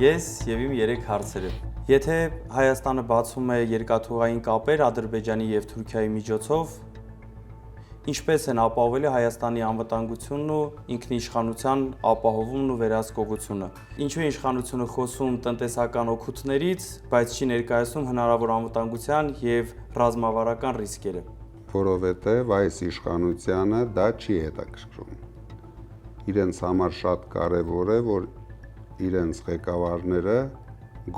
Ես եւ իմ 3 հարցերը։ Եթե Հայաստանը բացում է երկաթուղային կապեր Ադրբեջանի եւ Թուրքիայի միջոցով, ինչպես են ապահովելի Հայաստանի անվտանգությունն ու ինքնիշխանության ապահովումն ու վերահսկողությունը։ Ինչու իշխանությունը խոսում տնտեսական օգուտներից, բայց չի ներկայացնում հնարավոր անվտանգության եւ ռազմավարական ռիսկերը։ Որովհետեւ այս իշխանությանը դա չի հետաքրքրում։ Իրենց համար շատ կարևոր է, որ իրենց ղեկավարները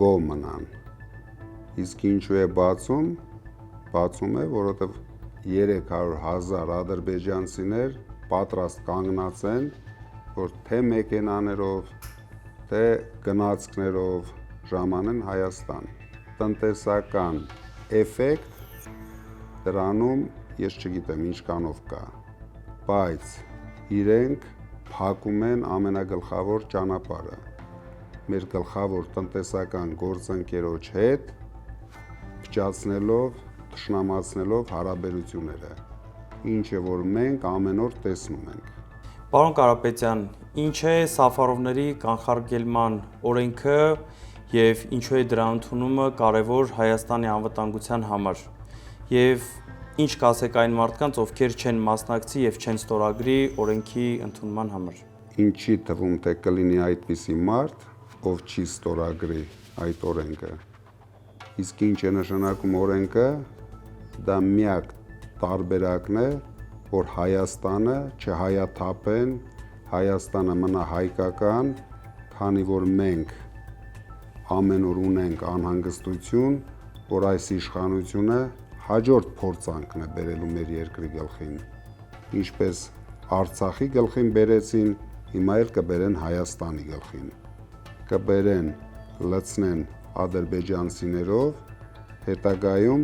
գոհ մնան։ Իսկ ինչու է բացում է, որովհետև 300,000 ադրբեջանցիներ պատրաստ կանգնած են, որ թե մեքենաներով, թե գնացքներով ժամանեն Հայաստան։ Տնտեսական էֆեկտ դրանում ես չգիտեմ ինչքանով կա, բայց իրենք փակում են ամենագլխավոր ճանապարհը։ Մեր գլխավոր տնտեսական գործընկերոջ հետ փչացնելով, թշնամացնելով հարաբերությունները, ինչը որ մենք ամեն օր տեսնում ենք։ Պարոն Կարապետյան, ինչ է Սաֆարովների կանխարգելման օրենքը եւ ինչու է դրա ընդունումը կարեւոր Հայաստանի անվտանգության համար։ Եվ ինչ կասեք այն մարդկանց, ովքեր չեն մասնակցի եւ չեն ստորագրի օրենքի ընդունման համար։ Ինչի թվում թե կլինի այդպիսի մարդ, ով չի ստորագրի այդ օրենքը։ Իսկ ինչ է նշանակում օրենքը, դա միակ տարբերակն է, որ Հայաստանը չհայաթափեն, Հայաստանը մնա հայկական, քանի որ մենք ամեն օր ունենք անհանգստություն, որ այս իշխանությունը հաջորդ փորձանքն է բերելու մեր երկրի գլխին։ Ինչպես Արցախի գլխին բերեցին, հիմա էլ կբերեն Հայաստանի գլխին։ Կբերեն, լցնեն ադրբեջանցիներով, հետագայում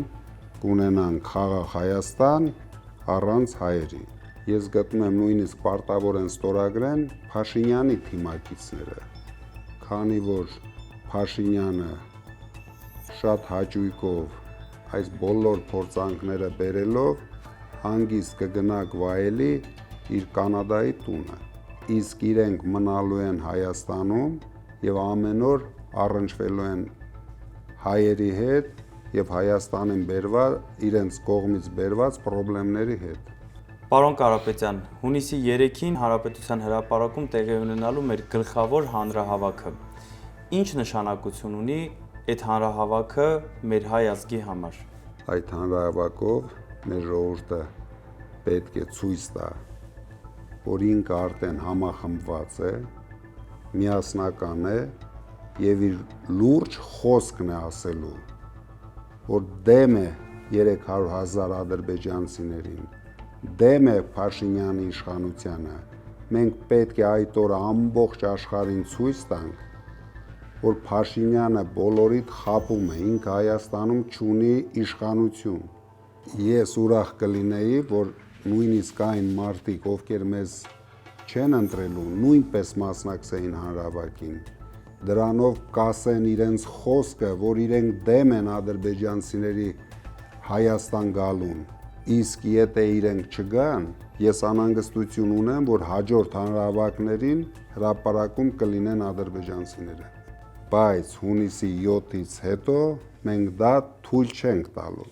կունենանք խաղաղ Հայաստան առանց հայերի։ Ես գտնում եմ նույնիսկ պարտավոր են ստորագրեն Փաշինյանի թիմակիցները, քանի որ Փաշինյանը շատ հաճույքով այս բոլոր փորձանքները բերելով հանգիստ կգնաք վայելի իր Կանադայի տունը, իսկ իրենք մնալու են Հայաստանում եւ ամեն օր առնչվելու են հայերի հետ եւ Հայաստանին իրենց կողմից բերված խնդիրների հետ։ Պարոն Կարապետյան, հունիսի 3-ին Հանրապետության հրապարակում տեղի ունենալու մեր գլխավոր հանրահավաքը։ Ինչ նշանակություն ունի այդ հանրահավաքը մեր հայ ազգի համար։ Այդ հանրահավաքով մեր ժողովուրդը պետք է ցույց տա, որ ինքը արդեն համախմբված է, միասնական է եւ իր լուրջ խոսքն է ասելու, որ դեմ է 300,000 ադրբեջանցիներին, դեմ է Փաշինյանի իշխանությանը։ Մենք պետք է այդ օրը ամբողջ աշխարհին ցույց տանք, որ Փաշինյանը բոլորիդ խաբում է, ինքը Հայաստանում չունի իշխանություն։ Ես ուրախ կլինեի, որ նույնիսկ այն մարդիկ, ովքեր մեզ չեն ընտրելու, նույնպես մասնակցեին հանրահավաքին։ Դրանով կասեն իրենց խոսքը, որ իրենք դեմ են ադրբեջանցիների Հայաստան գալուն։ Իսկ եթե իրենք չգան, ես անհանգստություն ունեմ, որ հաջորդ հանրահավաքներին հրապարակում կլինեն ադրբեջանցիները։ Բայց հունիսի 7-ից հետո մենք դա թույլ չենք տալու։